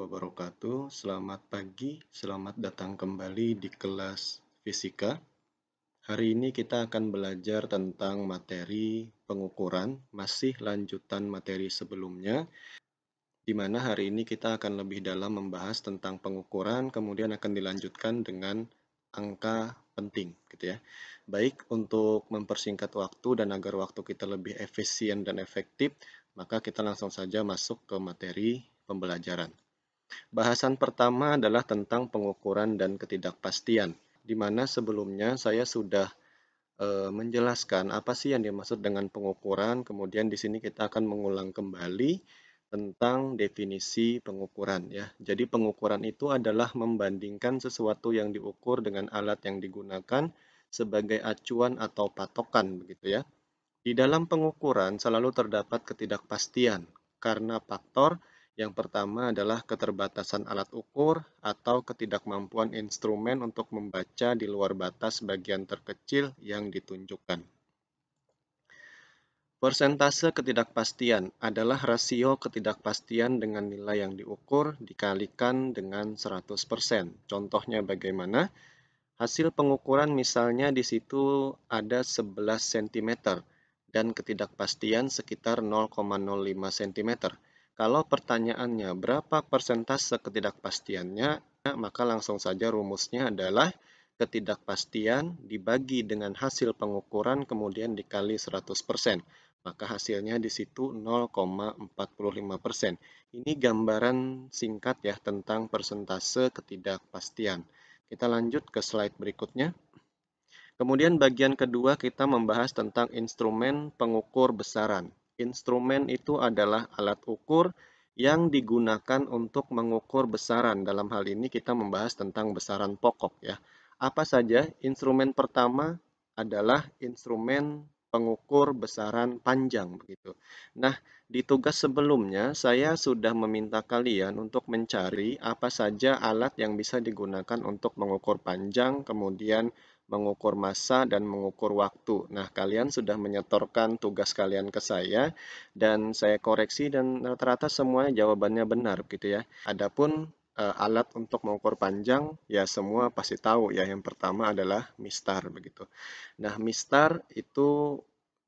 wabarakatuh. Selamat pagi, selamat datang kembali di kelas fisika. Hari ini kita akan belajar tentang materi pengukuran, masih lanjutan materi sebelumnya, di mana hari ini kita akan lebih dalam membahas tentang pengukuran, kemudian akan dilanjutkan dengan angka penting, gitu ya. Baik, untuk mempersingkat waktu dan agar waktu kita lebih efisien dan efektif, maka kita langsung saja masuk ke materi pembelajaran. Bahasan pertama adalah tentang pengukuran dan ketidakpastian, di mana sebelumnya saya sudah menjelaskan apa sih yang dimaksud dengan pengukuran. Kemudian di sini kita akan mengulang kembali tentang definisi pengukuran ya. Jadi pengukuran itu adalah membandingkan sesuatu yang diukur dengan alat yang digunakan sebagai acuan atau patokan begitu ya. Di dalam pengukuran selalu terdapat ketidakpastian karena faktor yang pertama adalah keterbatasan alat ukur atau ketidakmampuan instrumen untuk membaca di luar batas bagian terkecil yang ditunjukkan. Persentase ketidakpastian adalah rasio ketidakpastian dengan nilai yang diukur dikalikan dengan 100%. Contohnya bagaimana? Hasil pengukuran misalnya di situ ada 11 cm dan ketidakpastian sekitar 0,05 cm. Kalau pertanyaannya berapa persentase ketidakpastiannya, maka langsung saja rumusnya adalah ketidakpastian dibagi dengan hasil pengukuran kemudian dikali 100%. Maka hasilnya di situ 0,45%. Ini gambaran singkat ya tentang persentase ketidakpastian. Kita lanjut ke slide berikutnya. Kemudian bagian kedua kita membahas tentang instrumen pengukur besaran. Instrumen itu adalah alat ukur yang digunakan untuk mengukur besaran. Dalam hal ini kita membahas tentang besaran pokok ya. Apa saja? Instrumen pertama adalah instrumen pengukur besaran panjang begitu. Nah, di tugas sebelumnya saya sudah meminta kalian untuk mencari apa saja alat yang bisa digunakan untuk mengukur panjang, kemudian mengukur massa dan mengukur waktu. Nah, kalian sudah menyetorkan tugas kalian ke saya dan saya koreksi dan rata-rata semuanya jawabannya benar gitu ya. Adapun alat untuk mengukur panjang ya semua pasti tahu ya. Yang pertama adalah mistar begitu. Nah, mistar itu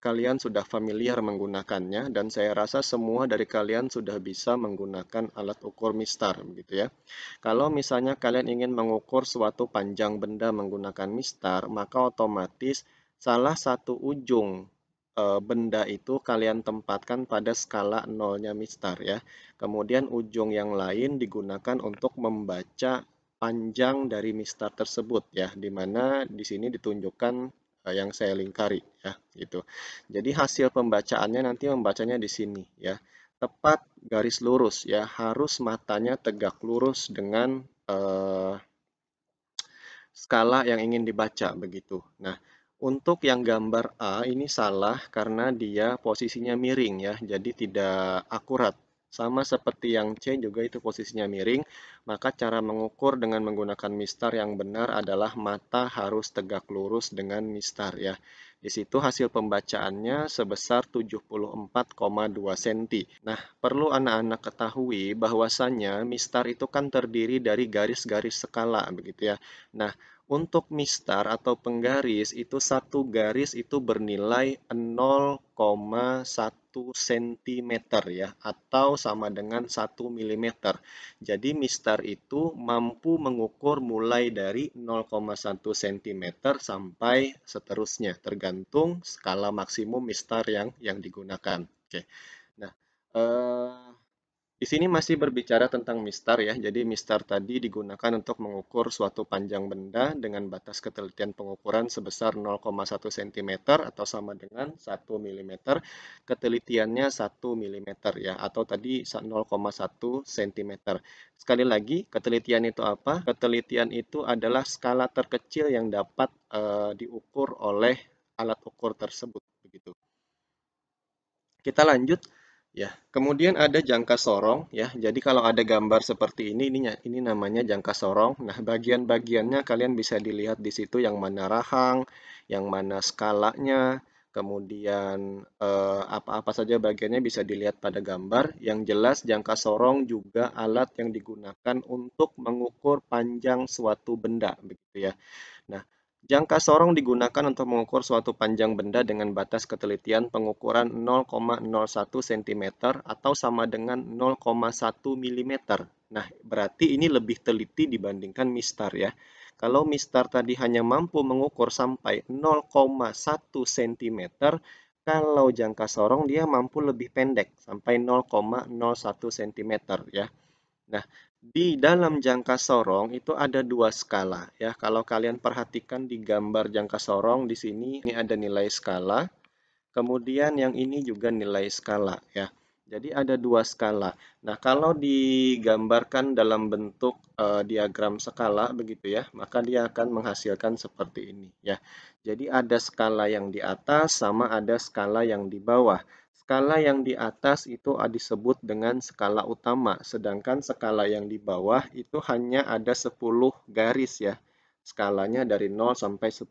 kalian sudah familiar menggunakannya dan saya rasa semua dari kalian sudah bisa menggunakan alat ukur mistar begitu ya. Kalau misalnya kalian ingin mengukur suatu panjang benda menggunakan mistar, maka otomatis salah satu ujung benda itu kalian tempatkan pada skala nolnya mistar ya. Kemudian ujung yang lain digunakan untuk membaca panjang dari mistar tersebut ya, di mana di sini ditunjukkan yang saya lingkari ya, gitu. Jadi hasil pembacaannya nanti membacanya di sini ya. Tepat garis lurus ya, harus matanya tegak lurus dengan skala yang ingin dibaca begitu. Nah, untuk yang gambar A ini salah karena dia posisinya miring ya, jadi tidak akurat. Sama seperti yang C juga itu posisinya miring, maka cara mengukur dengan menggunakan mistar yang benar adalah mata harus tegak lurus dengan mistar ya. Di situ hasil pembacaannya sebesar 74,2 cm. Nah, perlu anak-anak ketahui bahwasannya mistar itu kan terdiri dari garis-garis skala begitu ya. Nah, untuk mistar atau penggaris itu satu garis itu bernilai 0,1 cm ya atau sama dengan 1 mm. Jadi mistar itu mampu mengukur mulai dari 0,1 cm sampai seterusnya tergantung skala maksimum mistar yang digunakan. Oke. Nah, di sini masih berbicara tentang mistar ya. Jadi mistar tadi digunakan untuk mengukur suatu panjang benda dengan batas ketelitian pengukuran sebesar 0,1 cm atau sama dengan 1 mm. Ketelitiannya 1 mm ya atau tadi 0,1 cm. Sekali lagi, ketelitian itu apa? Ketelitian itu adalah skala terkecil yang dapat diukur oleh alat ukur tersebut begitu. Kita lanjut. Ya, kemudian ada jangka sorong ya. Jadi kalau ada gambar seperti ini namanya jangka sorong. Nah, bagian-bagiannya kalian bisa dilihat di situ yang mana rahang, yang mana skalanya, kemudian apa-apa saja bagiannya bisa dilihat pada gambar. Yang jelas jangka sorong juga alat yang digunakan untuk mengukur panjang suatu benda, begitu ya. Nah, jangka sorong digunakan untuk mengukur suatu panjang benda dengan batas ketelitian pengukuran 0,01 cm atau sama dengan 0,1 mm. Nah, berarti ini lebih teliti dibandingkan mistar ya. Kalau mistar tadi hanya mampu mengukur sampai 0,1 cm, kalau jangka sorong dia mampu lebih pendek sampai 0,01 cm ya. Nah, di dalam jangka sorong itu ada dua skala ya. Kalau kalian perhatikan di gambar jangka sorong di sini ini ada nilai skala, kemudian yang ini juga nilai skala ya. Jadi ada dua skala. Nah, kalau digambarkan dalam bentuk diagram skala begitu ya, maka dia akan menghasilkan seperti ini ya. Jadi ada skala yang di atas sama ada skala yang di bawah. Skala yang di atas itu disebut dengan skala utama, sedangkan skala yang di bawah itu hanya ada 10 garis ya. Skalanya dari 0 sampai 10.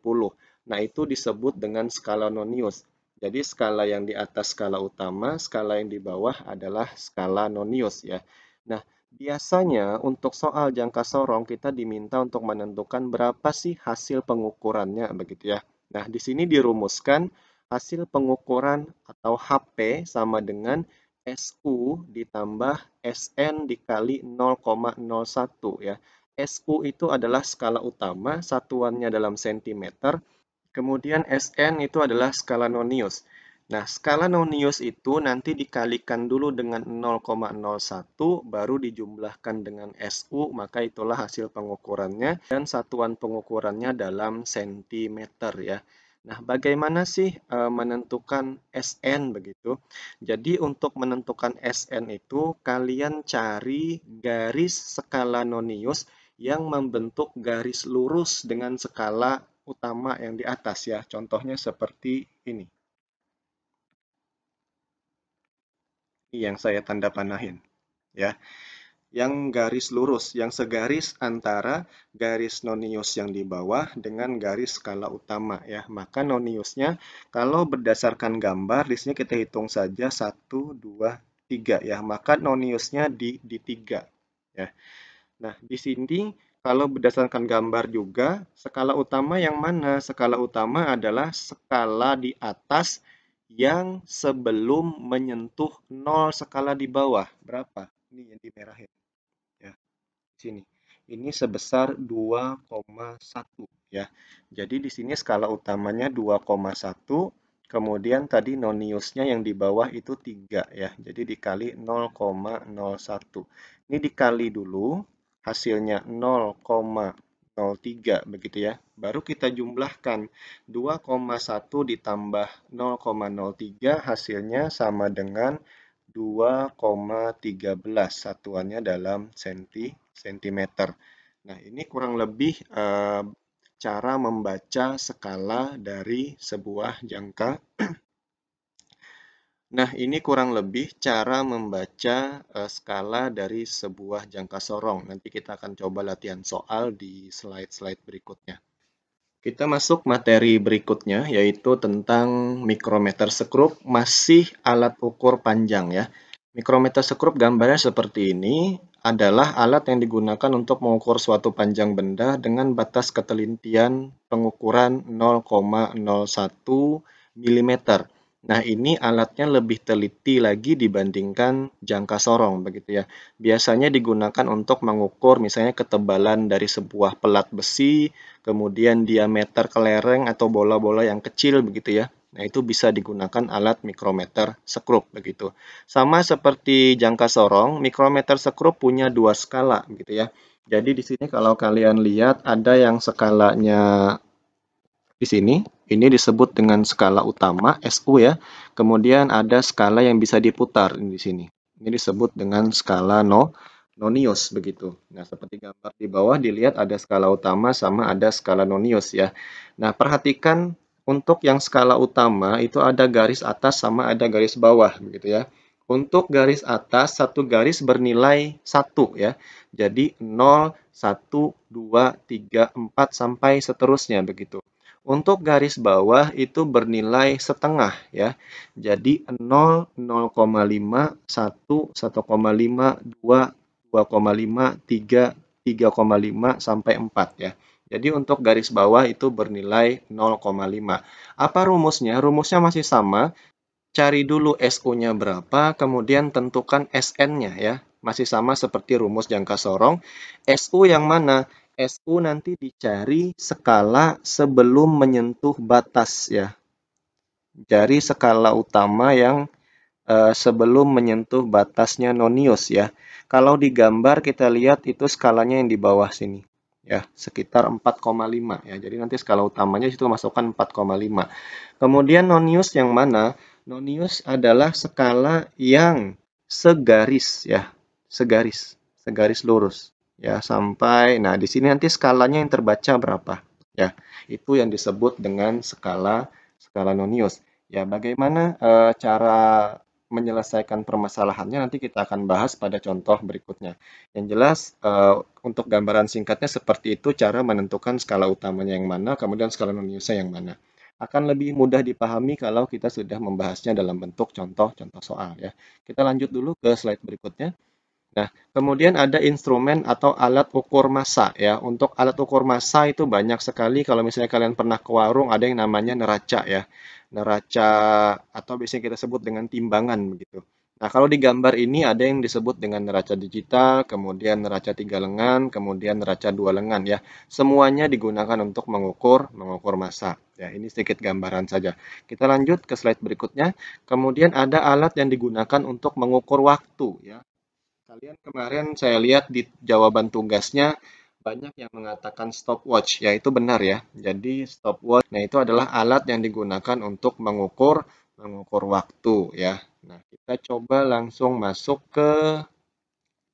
Nah, itu disebut dengan skala nonius. Jadi skala yang di atas skala utama, skala yang di bawah adalah skala nonius ya. Nah, biasanya untuk soal jangka sorong kita diminta untuk menentukan berapa sih hasil pengukurannya begitu ya. Nah, di sini dirumuskan hasil pengukuran atau HP sama dengan SU ditambah SN dikali 0,01 ya. SU itu adalah skala utama, satuannya dalam sentimeter. Kemudian SN itu adalah skala nonius. Nah, skala nonius itu nanti dikalikan dulu dengan 0,01, baru dijumlahkan dengan SU, maka itulah hasil pengukurannya, dan satuan pengukurannya dalam sentimeter ya. Nah, bagaimana sih menentukan SN begitu? Jadi, untuk menentukan SN itu, kalian cari garis skala nonius yang membentuk garis lurus dengan skala utama yang di atas ya. Contohnya seperti ini. Ini yang saya tanda panahin ya. Yang garis lurus, yang segaris antara garis nonius yang di bawah dengan garis skala utama ya. Maka noniusnya kalau berdasarkan gambar di sini kita hitung saja 1 2 3 ya. Maka noniusnya di 3 ya. Nah, di sini kalau berdasarkan gambar juga, skala utama yang mana? Skala utama adalah skala di atas yang sebelum menyentuh 0 skala di bawah. Berapa? Ini yang dimerahin. Ya, sini. Ini sebesar 2,1 ya. Jadi di sini skala utamanya 2,1, kemudian tadi noniusnya yang di bawah itu 3 ya. Jadi dikali 0,01. Ini dikali dulu, hasilnya 0,03 begitu ya. Baru kita jumlahkan 2,1 ditambah 0,03 hasilnya sama dengan 2,13, satuannya dalam sentimeter. Nah, ini kurang lebih cara membaca skala dari sebuah jangka. Nah, ini kurang lebih cara membaca skala dari sebuah jangka sorong. Nanti kita akan coba latihan soal di slide-slide berikutnya. Kita masuk materi berikutnya, yaitu tentang mikrometer sekrup, masih alat ukur panjang ya. Mikrometer sekrup gambarnya seperti ini, adalah alat yang digunakan untuk mengukur suatu panjang benda dengan batas ketelitian pengukuran 0,01 mm. Nah, ini alatnya lebih teliti lagi dibandingkan jangka sorong, begitu ya. Biasanya digunakan untuk mengukur misalnya ketebalan dari sebuah pelat besi, kemudian diameter kelereng atau bola-bola yang kecil begitu ya. Nah, itu bisa digunakan alat mikrometer sekrup begitu. Sama seperti jangka sorong, mikrometer sekrup punya dua skala gitu ya. Jadi di sini kalau kalian lihat ada yang skalanya di sini, ini disebut dengan skala utama SU ya. Kemudian ada skala yang bisa diputar di sini. Ini disebut dengan skala nonius begitu. Nah, seperti gambar di bawah dilihat ada skala utama sama ada skala nonius ya. Nah, perhatikan untuk yang skala utama itu ada garis atas sama ada garis bawah begitu ya. Untuk garis atas satu garis bernilai 1 ya. Jadi 0, 1, 2, 3, 4 sampai seterusnya begitu. Untuk garis bawah itu bernilai setengah ya. Jadi 0, 0,5, 1, 1,5, 2, 2,5, 3, 3,5 sampai 4 ya. Jadi untuk garis bawah itu bernilai 0,5. Apa rumusnya? Rumusnya masih sama. Cari dulu SU-nya berapa, kemudian tentukan SN-nya ya. Masih sama seperti rumus jangka sorong. SU yang mana? SU nanti dicari skala sebelum menyentuh batas ya. Cari skala utama yang sebelum menyentuh batasnya nonius ya. Kalau di gambar kita lihat itu skalanya yang di bawah sini ya, sekitar 4,5 ya. Jadi nanti skala utamanya itu masukkan 4,5. Kemudian nonius yang mana? Nonius adalah skala yang segaris ya, segaris lurus ya sampai. Nah, di sini nanti skalanya yang terbaca berapa ya. Itu yang disebut dengan skala nonius. Ya, bagaimana cara menyelesaikan permasalahannya nanti kita akan bahas pada contoh berikutnya. Yang jelas untuk gambaran singkatnya seperti itu cara menentukan skala utamanya yang mana, kemudian skala noniusnya yang mana. Akan lebih mudah dipahami kalau kita sudah membahasnya dalam bentuk contoh-contoh soal ya. Kita lanjut dulu ke slide berikutnya. Nah, kemudian ada instrumen atau alat ukur massa ya. Untuk alat ukur massa itu banyak sekali. Kalau misalnya kalian pernah ke warung, ada yang namanya neraca ya. Neraca atau biasanya kita sebut dengan timbangan begitu. Nah, kalau di gambar ini ada yang disebut dengan neraca digital, kemudian neraca 3 lengan, kemudian neraca 2 lengan ya. Semuanya digunakan untuk mengukur massa. Ya, ini sedikit gambaran saja. Kita lanjut ke slide berikutnya. Kemudian ada alat yang digunakan untuk mengukur waktu ya. Kalian kemarin saya lihat di jawaban tugasnya banyak yang mengatakan stopwatch, ya itu benar ya. Jadi stopwatch, nah itu adalah alat yang digunakan untuk mengukur waktu ya. Nah, kita coba langsung masuk ke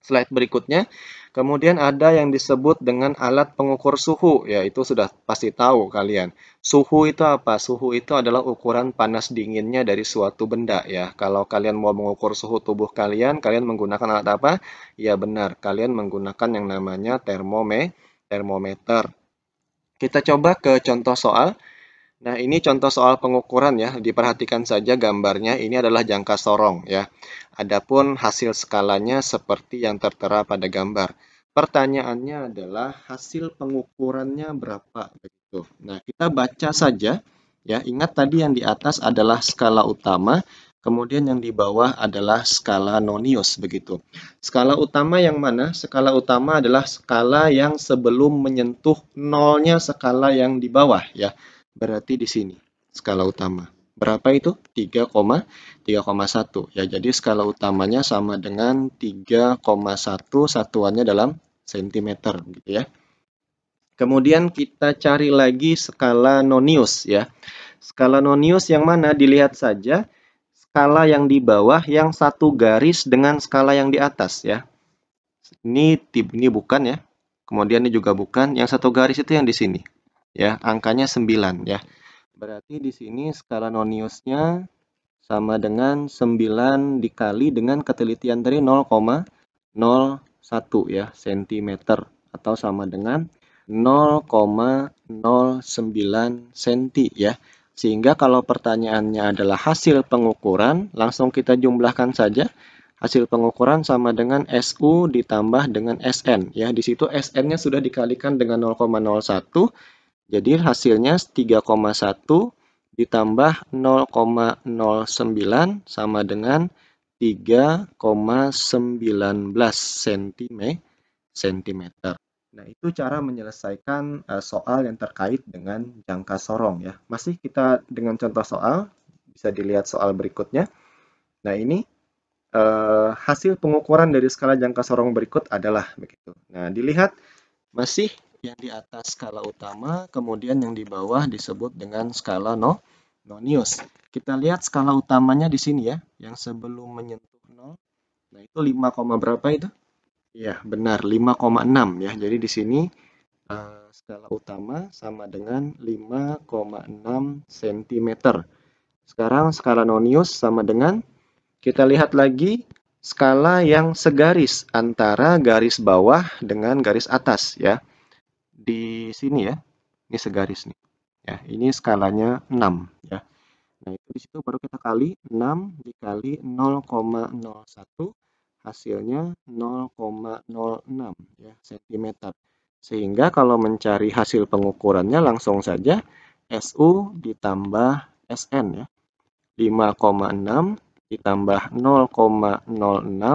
slide berikutnya. Kemudian ada yang disebut dengan alat pengukur suhu, ya itu sudah pasti tahu kalian. Suhu itu apa? Suhu itu adalah ukuran panas dinginnya dari suatu benda ya. Kalau kalian mau mengukur suhu tubuh kalian, kalian menggunakan alat apa? Ya benar, kalian menggunakan yang namanya termometer. Kita coba ke contoh soal. Nah, ini contoh soal pengukuran ya. Diperhatikan saja gambarnya. Ini adalah jangka sorong ya. Adapun hasil skalanya seperti yang tertera pada gambar. Pertanyaannya adalah hasil pengukurannya berapa begitu. Nah, kita baca saja ya. Ingat tadi yang di atas adalah skala utama, kemudian yang di bawah adalah skala nonius begitu. Skala utama yang mana? Skala utama adalah skala yang sebelum menyentuh nolnya skala yang di bawah ya. Berarti di sini skala utama. Berapa itu? 3,1. Ya, jadi skala utamanya sama dengan 3,1 satuannya dalam sentimeter gitu ya. Kemudian kita cari lagi skala nonius ya. Skala nonius yang mana? Dilihat saja skala yang di bawah yang satu garis dengan skala yang di atas ya. Ini bukan ya. Kemudian ini juga bukan. Yang satu garis itu yang di sini. Ya, angkanya 9 ya. Berarti di sini skala noniusnya sama dengan 9 dikali dengan ketelitian tadi 0,01 ya cm atau sama dengan 0,09 cm ya. Sehingga kalau pertanyaannya adalah hasil pengukuran, langsung kita jumlahkan saja. Hasil pengukuran sama dengan SU ditambah dengan SN ya. Di situ SN-nya sudah dikalikan dengan 0,01. Jadi hasilnya 3,1 ditambah 0,09 sama dengan 3,19 cm. Nah, itu cara menyelesaikan soal yang terkait dengan jangka sorong ya. Masih kita dengan contoh soal, bisa dilihat soal berikutnya. Nah, ini hasil pengukuran dari skala jangka sorong berikut adalah begitu. Nah, dilihat masih yang di atas skala utama, kemudian yang di bawah disebut dengan skala nonius. Kita lihat skala utamanya di sini ya, yang sebelum menyentuh 0. Nah, itu 5, berapa itu? Iya, benar, 5,6 ya. Jadi di sini skala utama sama dengan 5,6 cm. Sekarang skala nonius sama dengan, kita lihat lagi, skala yang segaris antara garis bawah dengan garis atas ya. Di sini ya, ini segaris nih. Ya, ini skalanya 6 ya. Nah, itu di situ baru kita kali 6 dikali 0,01 hasilnya 0,06 ya cm. Sehingga kalau mencari hasil pengukurannya langsung saja SU ditambah SN ya. 5,6 ditambah 0,06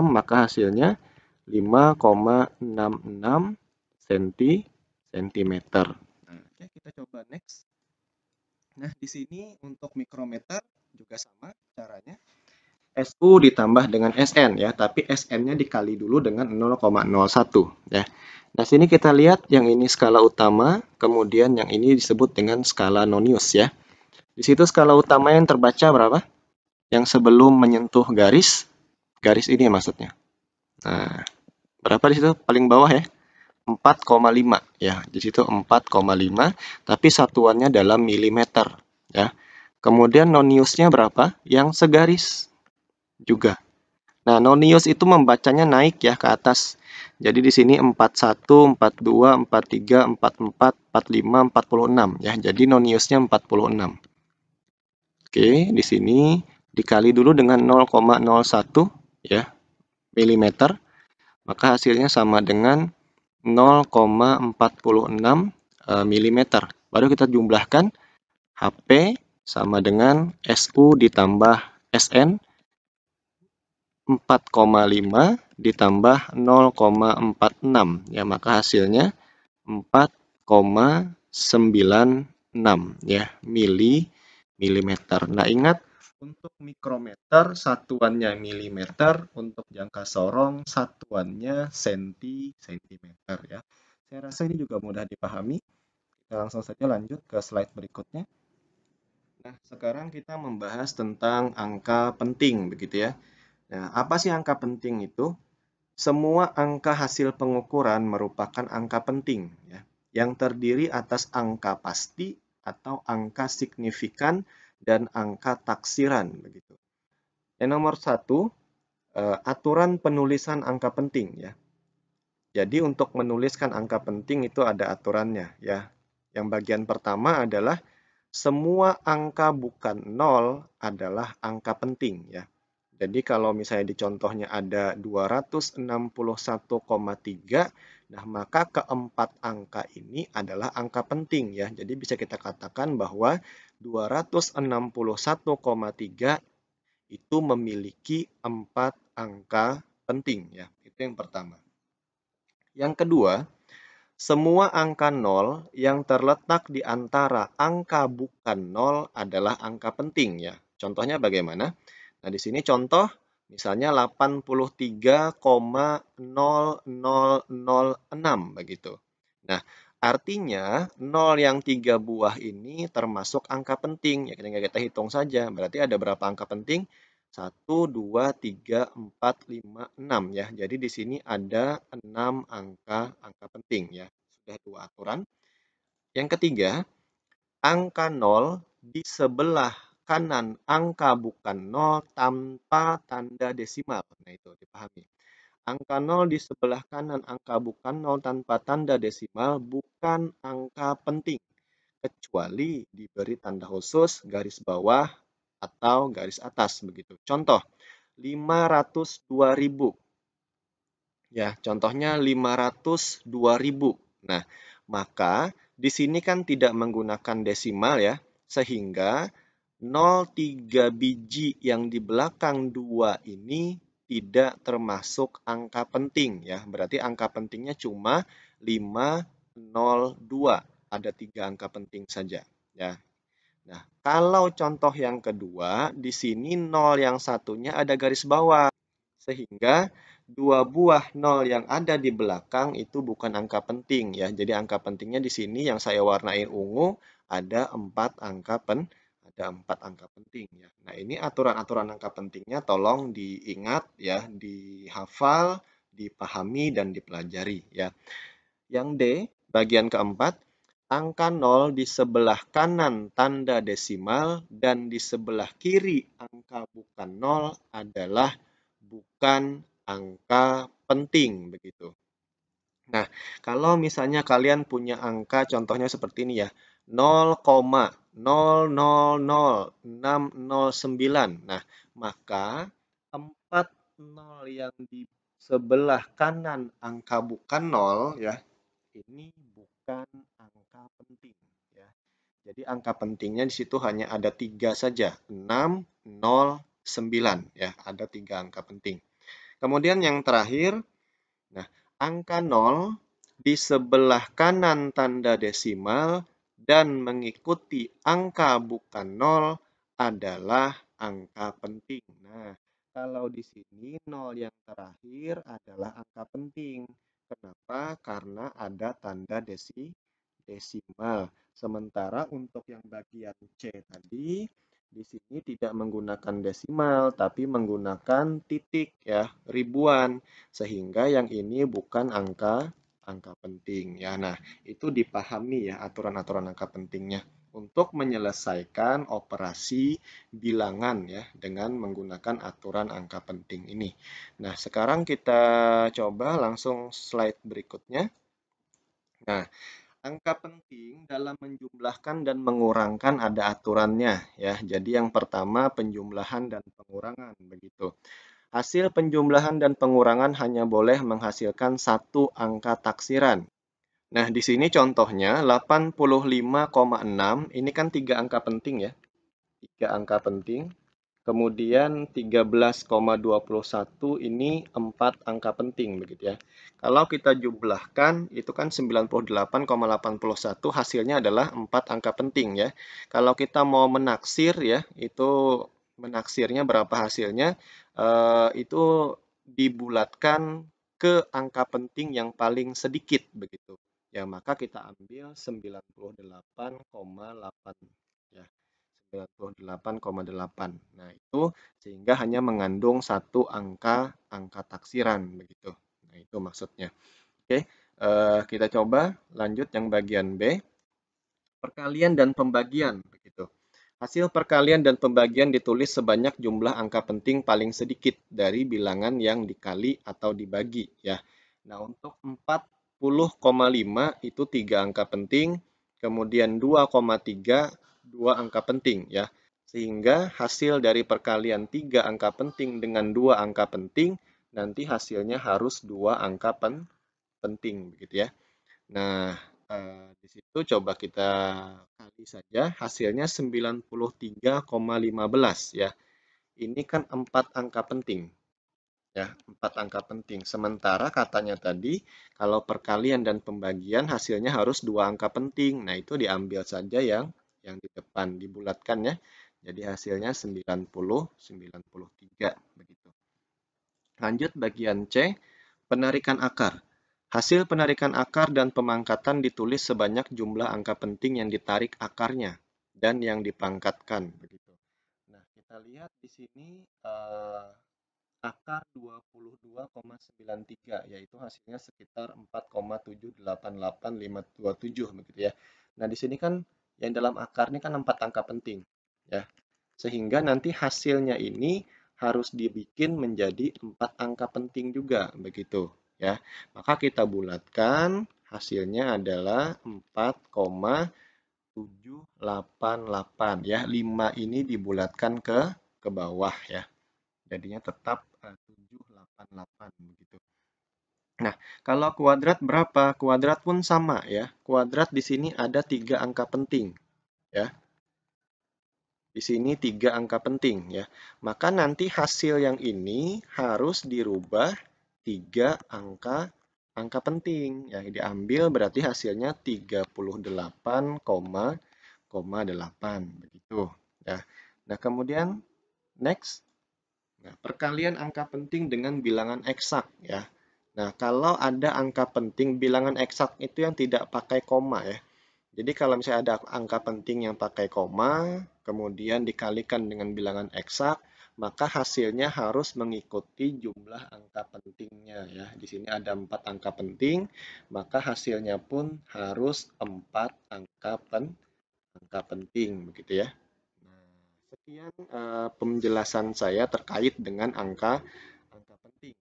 maka hasilnya 5,66 cm. Nah, oke, kita coba next. Nah, di sini untuk mikrometer juga sama caranya. SU ditambah dengan SN ya, tapi SN-nya dikali dulu dengan 0,01 ya. Nah, sini kita lihat yang ini skala utama, kemudian yang ini disebut dengan skala nonius ya. Di situ skala utama yang terbaca berapa? Yang sebelum menyentuh garis ini maksudnya. Nah, berapa di situ? Paling bawah ya. 4,5 ya. Di situ 4,5 tapi satuannya dalam milimeter ya. Kemudian noniusnya berapa? Yang segaris juga. Nah, nonius itu membacanya naik ya ke atas. Jadi di sini 41, 42, 43, 44, 45, 46 ya. Jadi noniusnya 46. Oke, di sini dikali dulu dengan 0,01 ya milimeter, maka hasilnya sama dengan 0,46 mm. Baru kita jumlahkan HP sama dengan SU ditambah SN 4,5 ditambah 0,46 ya, maka hasilnya 4,96 ya milimeter. Nah, ingat untuk mikrometer satuannya milimeter, untuk jangka sorong satuannya sentimeter ya. Saya rasa ini juga mudah dipahami. Kita langsung saja lanjut ke slide berikutnya. Nah, sekarang kita membahas tentang angka penting begitu ya. Nah, apa sih angka penting itu? Semua angka hasil pengukuran merupakan angka penting ya, yang terdiri atas angka pasti atau angka signifikan dan angka taksiran begitu. Yang nomor 1, aturan penulisan angka penting ya. Jadi untuk menuliskan angka penting itu ada aturannya ya. Yang bagian pertama adalah semua angka bukan 0 adalah angka penting ya. Jadi kalau misalnya di contohnya ada 261,3, nah maka keempat angka ini adalah angka penting ya. Jadi bisa kita katakan bahwa 261,3 itu memiliki 4 angka penting ya. Itu yang pertama. Yang kedua, semua angka 0 yang terletak di antara angka bukan 0 adalah angka penting ya. Contohnya bagaimana? Nah, di sini contoh misalnya 83,0006 begitu. Nah, artinya 0 yang 3 buah ini termasuk angka penting. Ya, kita hitung saja. Berarti ada berapa angka penting? 1, 2, 3, 4, 5, 6 ya. Jadi di sini ada 6 angka penting ya. Sudah 2 aturan. Yang ketiga, angka 0 di sebelah kanan angka bukan 0 tanpa tanda desimal. Nah, itu dipahami. Angka 0 di sebelah kanan angka bukan 0 tanpa tanda desimal bukan angka penting, kecuali diberi tanda khusus, garis bawah, atau garis atas begitu. Contoh, 502.000. Ya, contohnya 502.000. Nah, maka di sini kan tidak menggunakan desimal ya, sehingga 0,3 biji yang di belakang 2 ini tidak termasuk angka penting ya. Berarti angka pentingnya cuma 502. Ada 3 angka penting saja ya. Nah, kalau contoh yang kedua, di sini 0 yang satunya ada garis bawah. Sehingga 2 buah 0 yang ada di belakang itu bukan angka penting ya. Jadi angka pentingnya di sini yang saya warnain ungu ada 4 angka penting ya. Nah, ini aturan-aturan angka pentingnya tolong diingat ya, dihafal, dipahami dan dipelajari ya. Yang D, bagian keempat, angka 0 di sebelah kanan tanda desimal dan di sebelah kiri angka bukan 0 adalah bukan angka penting begitu. Nah, kalau misalnya kalian punya angka contohnya seperti ini ya, 0,0000609. Nah, maka 4 nol yang di sebelah kanan angka bukan nol ya, ini bukan angka penting ya. Jadi angka pentingnya di situ hanya ada 3 saja, 6, 0, 9 ya, ada 3 angka penting. Kemudian yang terakhir, nah, angka 0 di sebelah kanan tanda desimal dan mengikuti angka bukan 0 adalah angka penting. Nah, kalau di sini 0 yang terakhir adalah angka penting. Kenapa? Karena ada tanda desimal. Sementara untuk yang bagian C tadi, di sini tidak menggunakan desimal, tapi menggunakan titik ya, ribuan. Sehingga yang ini bukan angka penting ya. Nah, itu dipahami ya aturan-aturan angka pentingnya untuk menyelesaikan operasi bilangan ya dengan menggunakan aturan angka penting ini. Nah, sekarang kita coba langsung slide berikutnya. Nah, angka penting dalam menjumlahkan dan mengurangkan ada aturannya ya. Jadi yang pertama penjumlahan dan pengurangan begitu. Hasil penjumlahan dan pengurangan hanya boleh menghasilkan satu angka taksiran. Nah, di sini contohnya 85,6 ini kan tiga angka penting ya. Tiga angka penting. Kemudian 13,21 ini 4 angka penting begitu ya. Kalau kita jumlahkan itu kan 98,81 hasilnya adalah 4 angka penting ya. Kalau kita mau menaksir ya, itu menaksirnya berapa hasilnya? Itu dibulatkan ke angka penting yang paling sedikit begitu. Ya, maka kita ambil 98,8 ya. 98,8. Nah, itu sehingga hanya mengandung satu angka taksiran begitu. Nah, itu maksudnya. Oke, kita coba lanjut yang bagian B, perkalian dan pembagian begitu. Hasil perkalian dan pembagian ditulis sebanyak jumlah angka penting paling sedikit dari bilangan yang dikali atau dibagi ya. Nah, untuk 40,5 itu 3 angka penting, kemudian 2,3 2 angka penting ya. Sehingga hasil dari perkalian 3 angka penting dengan 2 angka penting nanti hasilnya harus 2 angka penting begitu ya. Nah, di situ coba kita kali saja hasilnya 93,15 ya. Ini kan 4 angka penting ya, 4 angka penting. Sementara katanya tadi kalau perkalian dan pembagian hasilnya harus 2 angka penting. Nah, itu diambil saja yang di depan dibulatkan ya. Jadi hasilnya 93 begitu. Lanjut bagian C, penarikan akar. Hasil penarikan akar dan pemangkatan ditulis sebanyak jumlah angka penting yang ditarik akarnya dan yang dipangkatkan begitu. Nah, kita lihat di sini akar 22,93 yaitu hasilnya sekitar 4,788527 begitu ya. Nah, di sini kan yang dalam akar ini kan 4 angka penting ya. Sehingga nanti hasilnya ini harus dibikin menjadi 4 angka penting juga begitu ya. Maka kita bulatkan hasilnya adalah 4,788 ya. 5 ini dibulatkan ke bawah ya. Jadinya tetap 788 begitu. Nah, kalau kuadrat berapa? Kuadrat pun sama ya. Kuadrat di sini ada 3 angka penting ya. Di sini 3 angka penting ya. Maka nanti hasil yang ini harus dirubah 3 angka penting. Yang diambil berarti hasilnya 38,8 begitu ya. Nah, kemudian next. Nah, perkalian angka penting dengan bilangan eksak ya. Nah, kalau ada angka penting bilangan eksak itu yang tidak pakai koma ya. Jadi kalau misalnya ada angka penting yang pakai koma, kemudian dikalikan dengan bilangan eksak, maka hasilnya harus mengikuti jumlah angka pentingnya ya. Di sini ada 4 angka penting, maka hasilnya pun harus 4 angka penting begitu ya. Nah, sekian penjelasan saya terkait dengan angka penting.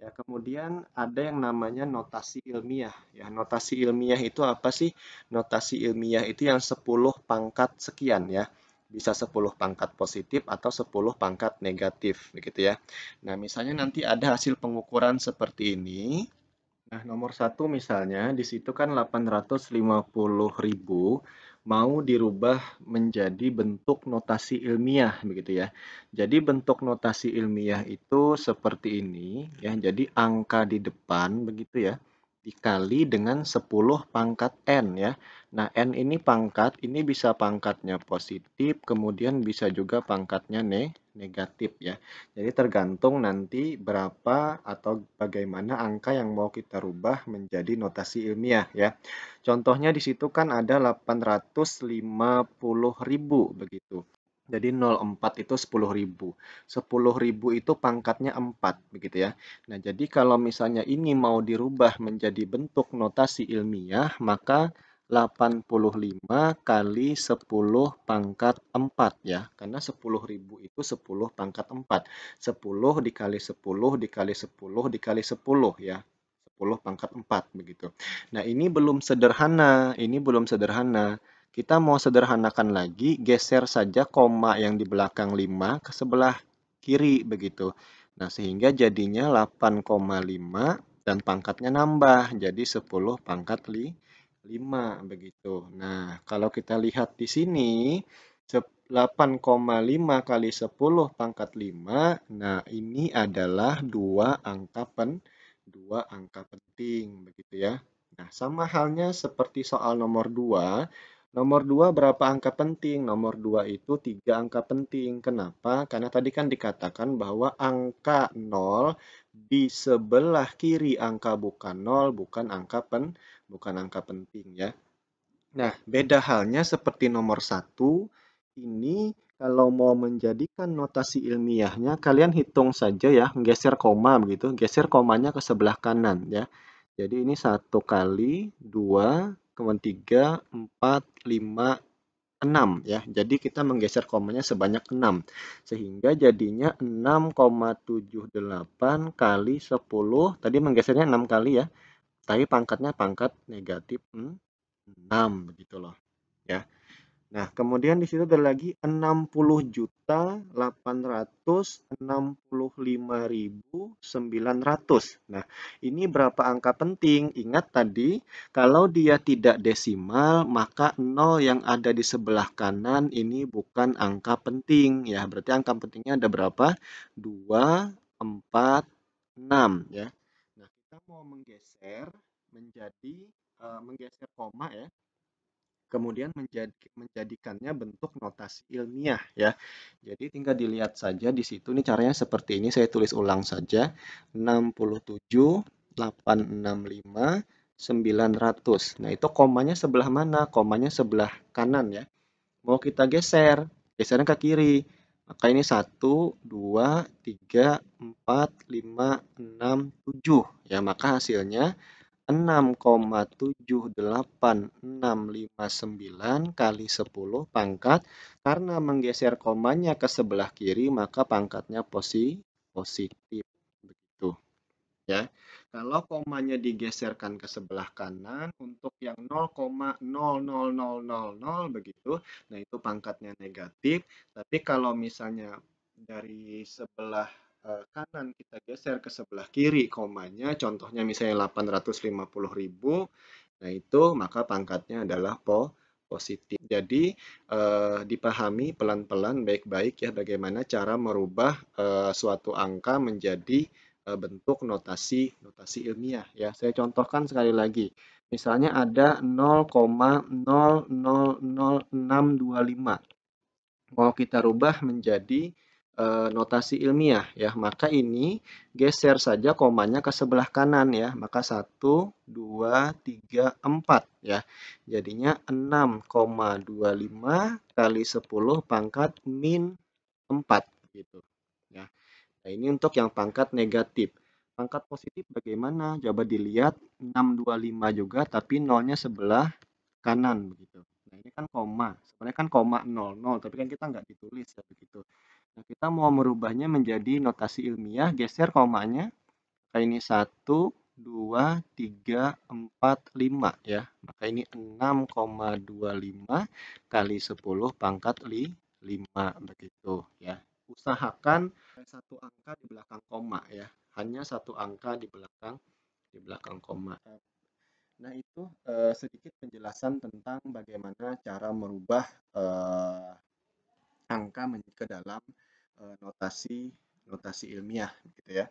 Ya, kemudian ada yang namanya notasi ilmiah. Ya, notasi ilmiah itu apa sih? Notasi ilmiah itu yang 10 pangkat sekian ya. Bisa 10 pangkat positif atau 10 pangkat negatif, begitu ya. Nah, misalnya nanti ada hasil pengukuran seperti ini. Nah, nomor satu misalnya, di situ kan 850.000 mau dirubah menjadi bentuk notasi ilmiah, begitu ya. Jadi bentuk notasi ilmiah itu seperti ini, ya. Jadi angka di depan, begitu ya, dikali dengan 10 pangkat N, ya. Nah, N ini pangkat, ini bisa pangkatnya positif, kemudian bisa juga pangkatnya negatif, ya. Jadi tergantung nanti berapa atau bagaimana angka yang mau kita rubah menjadi notasi ilmiah ya. Contohnya di situ kan ada 850.000 begitu. Jadi 0,4 itu 10.000. 10.000 itu pangkatnya 4 begitu ya. Nah, jadi kalau misalnya ini mau dirubah menjadi bentuk notasi ilmiah, maka 85 kali 10 pangkat 4 ya. Karena 10.000 itu 10 pangkat 4. 10 dikali 10 dikali 10 dikali 10 ya. 10 pangkat 4 begitu. Nah, ini belum sederhana, ini belum sederhana. Kita mau sederhanakan lagi, geser saja koma yang di belakang 5 ke sebelah kiri begitu. Nah, sehingga jadinya 8,5 dan pangkatnya nambah jadi 10 pangkat 5 begitu. Nah, kalau kita lihat di sini 8,5 kali 10 pangkat 5. Nah, ini adalah dua angka penting begitu ya. Nah, sama halnya seperti soal nomor 2. Nomor 2 berapa angka penting? Nomor 2 itu 3 angka penting. Kenapa? Karena tadi kan dikatakan bahwa angka 0 di sebelah kiri angka bukan 0, bukan angka penting ya. Nah, beda halnya seperti nomor satu, ini kalau mau menjadikan notasi ilmiahnya, kalian hitung saja ya, geser koma begitu, geser komanya ke sebelah kanan ya. Jadi ini 1 kali, 2, kemudian 3, 4, 5, 6 ya. Jadi kita menggeser komanya sebanyak 6. Sehingga jadinya 6,78 kali 10, tadi menggesernya 6 kali ya, tapi pangkatnya pangkat negatif 6 begitu loh ya. Nah, kemudian di situ ada lagi 60.865.900. Nah, ini berapa angka penting? Ingat tadi, kalau dia tidak desimal, maka 0 yang ada di sebelah kanan ini bukan angka penting ya. Berarti angka pentingnya ada berapa? 2, 4, 6 ya. Nah, kita mau menggeser menjadi menggeser koma ya, kemudian menjadikannya bentuk notasi ilmiah ya. Jadi tinggal dilihat saja di situ, nih caranya seperti ini, saya tulis ulang saja. 67.865.900. Nah, itu komanya sebelah mana? Komanya sebelah kanan ya. Mau kita geser, gesernya ke kiri. Maka ini 1, 2, 3, 4, 5, 6, 7. Ya, maka hasilnya 6,78659 kali 10 pangkat, karena menggeser komanya ke sebelah kiri maka pangkatnya positif begitu ya. Kalau komanya digeserkan ke sebelah kanan untuk yang 0,00000 begitu, nah itu pangkatnya negatif. Tapi kalau misalnya dari sebelah kanan kita geser ke sebelah kiri komanya, contohnya misalnya 850.000, nah itu maka pangkatnya adalah positif. Jadi dipahami pelan-pelan baik-baik ya bagaimana cara merubah suatu angka menjadi bentuk notasi ilmiah ya. Saya contohkan sekali lagi. Misalnya ada 0,000625. Mau kita rubah menjadi notasi ilmiah ya. Maka ini geser saja komanya ke sebelah kanan ya. Maka 1, 2, 3, 4 ya. Jadinya 6,25 kali 10 pangkat min 4 gitu ya. Nah, ini untuk yang pangkat negatif. Pangkat positif bagaimana? Coba dilihat, 625 juga tapi nolnya sebelah kanan begitu. Nah, ini kan koma. Sebenarnya kan koma 00, tapi kan kita nggak ditulis ya begitu. Nah, kita mau merubahnya menjadi notasi ilmiah, geser komanya Maka ini 1, 2, 3, 4, 5 ya. Maka ini 6,25 kali 10 pangkat 5 begitu ya. Usahakan satu angka di belakang koma ya. Hanya satu angka di belakang koma. Nah, itu sedikit penjelasan tentang bagaimana cara merubah eh, angka ke dalam notasi notasi ilmiah gitu ya.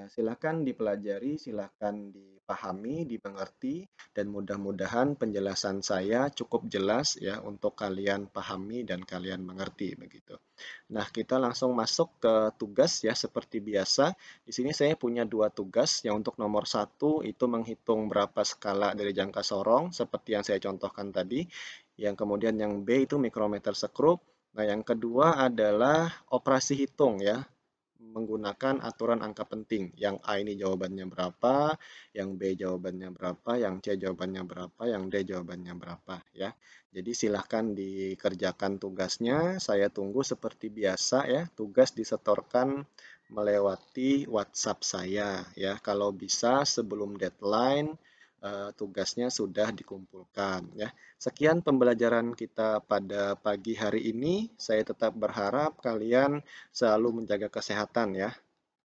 Silakan dipelajari, silakan dipahami, dimengerti, dan mudah-mudahan penjelasan saya cukup jelas ya untuk kalian pahami dan kalian mengerti begitu. Nah, kita langsung masuk ke tugas ya seperti biasa. Di sini saya punya dua tugas. Yang untuk nomor satu itu menghitung berapa skala dari jangka sorong seperti yang saya contohkan tadi. Yang kemudian yang B itu mikrometer sekrup. Nah, yang kedua adalah operasi hitung ya, menggunakan aturan angka penting. Yang A ini jawabannya berapa, yang B jawabannya berapa, yang C jawabannya berapa, yang D jawabannya berapa ya. Jadi silahkan dikerjakan tugasnya. Saya tunggu seperti biasa ya. Tugas disetorkan melewati WhatsApp saya ya. Kalau bisa sebelum deadline tugasnya sudah dikumpulkan ya. Sekian pembelajaran kita pada pagi hari ini. Saya tetap berharap kalian selalu menjaga kesehatan ya.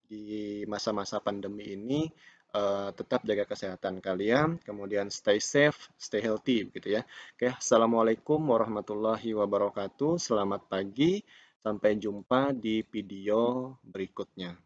Di masa-masa pandemi ini tetap jaga kesehatan kalian, kemudian stay safe, stay healthy gitu ya. Oke, Assalamualaikum warahmatullahi wabarakatuh. Selamat pagi, sampai jumpa di video berikutnya.